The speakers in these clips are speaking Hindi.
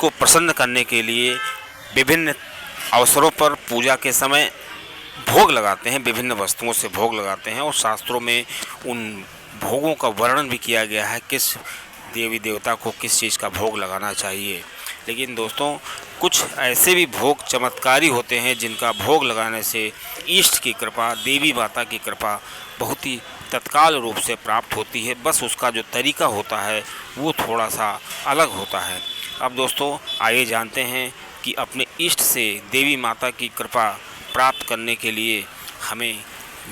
को प्रसन्न करने के लिए विभिन्न अवसरों पर पूजा के समय भोग लगाते हैं, विभिन्न वस्तुओं से भोग लगाते हैं और शास्त्रों में उन भोगों का वर्णन भी किया गया है किस देवी देवता को किस चीज़ का भोग लगाना चाहिए। लेकिन दोस्तों, कुछ ऐसे भी भोग चमत्कारी होते हैं जिनका भोग लगाने से इष्ट की कृपा, देवी माता की कृपा बहुत ही तत्काल रूप से प्राप्त होती है। बस उसका जो तरीका होता है वो थोड़ा सा अलग होता है। अब दोस्तों, आइए जानते हैं कि अपने इष्ट से देवी माता की कृपा प्राप्त करने के लिए हमें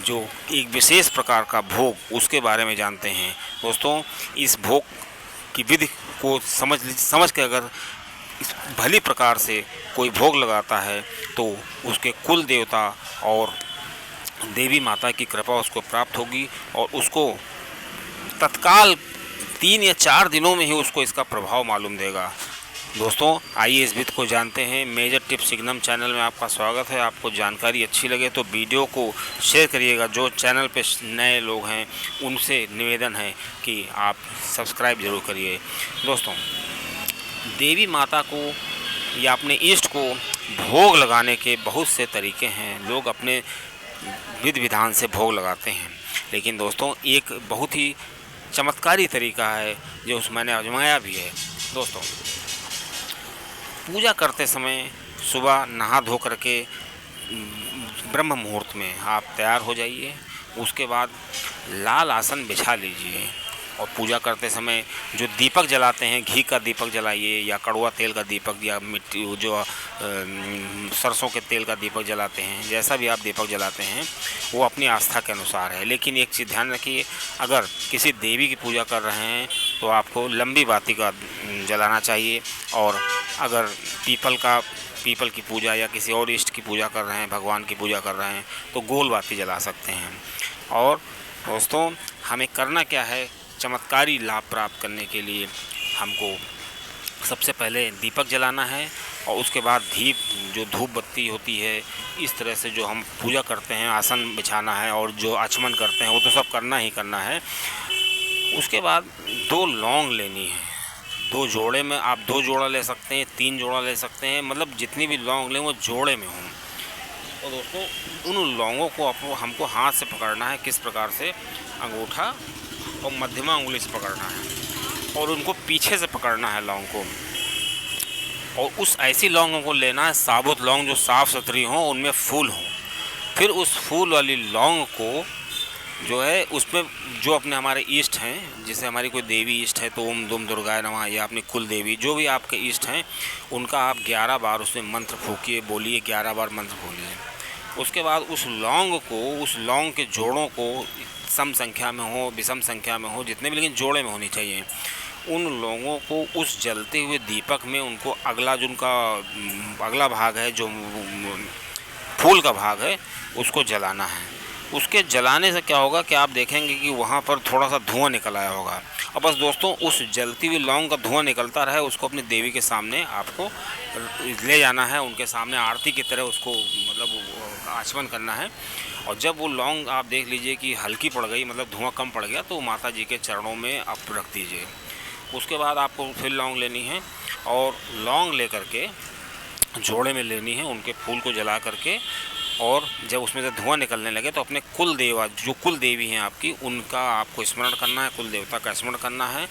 जो एक विशेष प्रकार का भोग उसके बारे में जानते हैं। दोस्तों, इस भोग की विधि को समझ के अगर भली प्रकार से कोई भोग लगाता है तो उसके कुल देवता और देवी माता की कृपा उसको प्राप्त होगी और उसको तत्काल 3 या 4 दिनों में ही उसको इसका प्रभाव मालूम देगा। दोस्तों, आइए इस विधि को जानते हैं। मेजर टिप्स सिग्नम चैनल में आपका स्वागत है। आपको जानकारी अच्छी लगे तो वीडियो को शेयर करिएगा। जो चैनल पे नए लोग हैं उनसे निवेदन है कि आप सब्सक्राइब जरूर करिए। दोस्तों, देवी माता को या अपने इष्ट को भोग लगाने के बहुत से तरीके हैं। लोग अपने विधि विधान से भोग लगाते हैं, लेकिन दोस्तों एक बहुत ही चमत्कारी तरीका है जो मैंने आजमाया भी है। दोस्तों, पूजा करते समय सुबह नहा धो करके ब्रह्म मुहूर्त में आप तैयार हो जाइए। उसके बाद लाल आसन बिछा लीजिए और पूजा करते समय जो दीपक जलाते हैं, घी का दीपक जलाइए या कड़वा तेल का दीपक या मिट्टी जो सरसों के तेल का दीपक जलाते हैं, जैसा भी आप दीपक जलाते हैं वो अपनी आस्था के अनुसार है। लेकिन एक चीज़ ध्यान रखिए, अगर किसी देवी की पूजा कर रहे हैं तो आपको लंबी बाती का जलाना चाहिए, और अगर पीपल की पूजा या किसी और इष्ट की पूजा कर रहे हैं, भगवान की पूजा कर रहे हैं, तो गोल बाती जला सकते हैं। और दोस्तों, हमें करना क्या है, चमत्कारी लाभ प्राप्त करने के लिए हमको सबसे पहले दीपक जलाना है और उसके बाद जो धूप बत्ती होती है, इस तरह से जो हम पूजा करते हैं, आसन बिछाना है और जो आचमन करते हैं वो तो सब करना ही करना है। उसके बाद 2 लौंग लेनी है। 2 जोड़े में आप 2 जोड़ा ले सकते हैं, 3 जोड़ा ले सकते हैं, मतलब जितनी भी लौंग लें वो जोड़े में हों। और दोस्तों, उन लौंगों को हमको हाथ से पकड़ना है। किस प्रकार से, अंगूठा और मध्यमा उंगली से पकड़ना है और उनको पीछे से पकड़ना है लौंग को। और उस ऐसी लौंगों को लेना है, साबुत लौंग जो साफ़ सुथरी हों, उनमें फूल हों। फिर उस फूल वाली लौंग को जो है उसमें जो अपने हमारे इष्ट हैं, जैसे हमारी कोई देवी इष्ट है तो ओम दुम दुर्गाय नमः, या अपनी कुल देवी जो भी आपके इष्ट हैं उनका आप 11 बार उसमें मंत्र फूकिए, बोलिए, 11 बार मंत्र बोलिए। उसके बाद उस लौंग के जोड़ों को सम संख्या में हो, विषम संख्या में हो, जितने भी, लेकिन जोड़े में होनी चाहिए। उन लोगों को उस जलते हुए दीपक में उनको अगला जो उनका अगला भाग है, जो फूल का भाग है, उसको जलाना है। उसके जलाने से क्या होगा कि आप देखेंगे कि वहाँ पर थोड़ा सा धुआं निकल आया होगा। और बस दोस्तों, उस जलती हुई लौंग का धुआं निकलता रहे, उसको अपनी देवी के सामने आपको ले जाना है, उनके सामने आरती की तरह उसको मतलब आचमन करना है। और जब वो लौंग आप देख लीजिए कि हल्की पड़ गई, मतलब धुआं कम पड़ गया, तो माता जी के चरणों में आप रख दीजिए। उसके बाद आपको फिर लौंग लेनी है और लौंग ले करके जोड़े में लेनी है, उनके फूल को जला करके, और जब उसमें से धुआं निकलने लगे तो अपने कुल देवी हैं आपकी, उनका आपको स्मरण करना है, कुल देवता का स्मरण करना है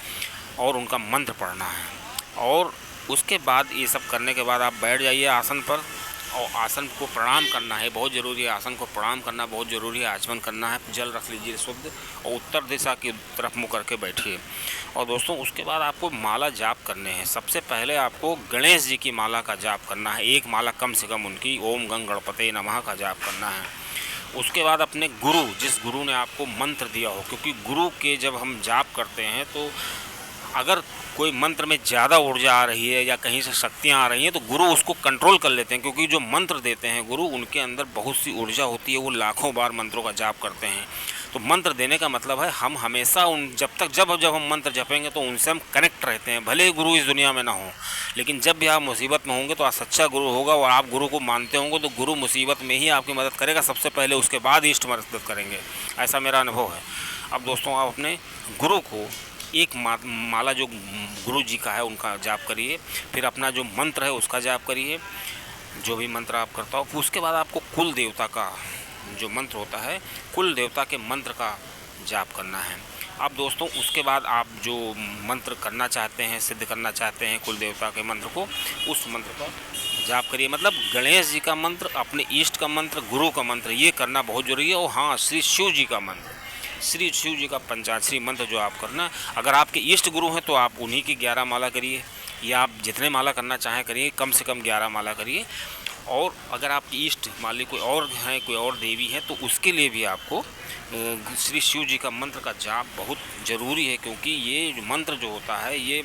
और उनका मंत्र पढ़ना है। और उसके बाद ये सब करने के बाद आप बैठ जाइए आसन पर, और आसन को प्रणाम करना है, बहुत ज़रूरी है। आसन को प्रणाम करना बहुत ज़रूरी है। आचमन करना है, जल रख लीजिए शुद्ध, और उत्तर दिशा की तरफ मुँह करके बैठिए। और दोस्तों, उसके बाद आपको माला जाप करने हैं। सबसे पहले आपको गणेश जी की माला का जाप करना है, 1 माला कम से कम उनकी, ओम गंग गणपते नमः का जाप करना है। उसके बाद अपने गुरु, जिस गुरु ने आपको मंत्र दिया हो, क्योंकि गुरु के जब हम जाप करते हैं तो अगर कोई मंत्र में ज़्यादा ऊर्जा आ रही है या कहीं से शक्तियाँ आ रही हैं तो गुरु उसको कंट्रोल कर लेते हैं, क्योंकि जो मंत्र देते हैं गुरु, उनके अंदर बहुत सी ऊर्जा होती है, वो लाखों बार मंत्रों का जाप करते हैं। तो मंत्र देने का मतलब है हम हमेशा जब हम मंत्र जपेंगे तो उनसे हम कनेक्ट रहते हैं, भले ही गुरु इस दुनिया में ना हो, लेकिन जब भी आप मुसीबत में होंगे तो सच्चा गुरु होगा और आप गुरु को मानते होंगे तो गुरु मुसीबत में ही आपकी मदद करेगा सबसे पहले, उसके बाद इष्ट मदद करेंगे। ऐसा मेरा अनुभव है। अब दोस्तों, आप अपने गुरु को एक माला जो गुरु जी का है उनका जाप करिए, फिर अपना जो मंत्र है उसका जाप करिए, जो भी मंत्र आप करता हो। उसके बाद आपको कुल देवता का जो मंत्र होता है, कुल देवता के मंत्र का जाप करना है। अब दोस्तों उसके बाद आप जो मंत्र करना चाहते हैं, सिद्ध करना चाहते हैं कुल देवता के मंत्र को, उस मंत्र का जाप करिए। मतलब गणेश जी का मंत्र, अपने इष्ट का मंत्र, गुरु का मंत्र, ये करना बहुत जरूरी है। और हाँ, श्री शिव जी का मंत्र, श्री शिव जी का पंचाक्षरी मंत्र जो आप करना, अगर आपके इष्ट गुरु हैं तो आप उन्हीं की 11 माला करिए, या आप जितने माला करना चाहें करिए, कम से कम 11 माला करिए। और अगर आपकी इष्ट मान ली कोई और हैं, कोई और देवी है, तो उसके लिए भी आपको श्री शिव जी का मंत्र का जाप बहुत ज़रूरी है, क्योंकि ये मंत्र जो होता है, ये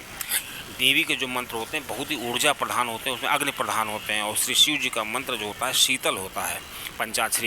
देवी के जो मंत्र होते हैं बहुत ही ऊर्जा प्रधान होते हैं, उसमें अग्नि प्रधान होते हैं। और श्री शिव जी का मंत्र जो होता है शीतल होता है, पंचाक्षरी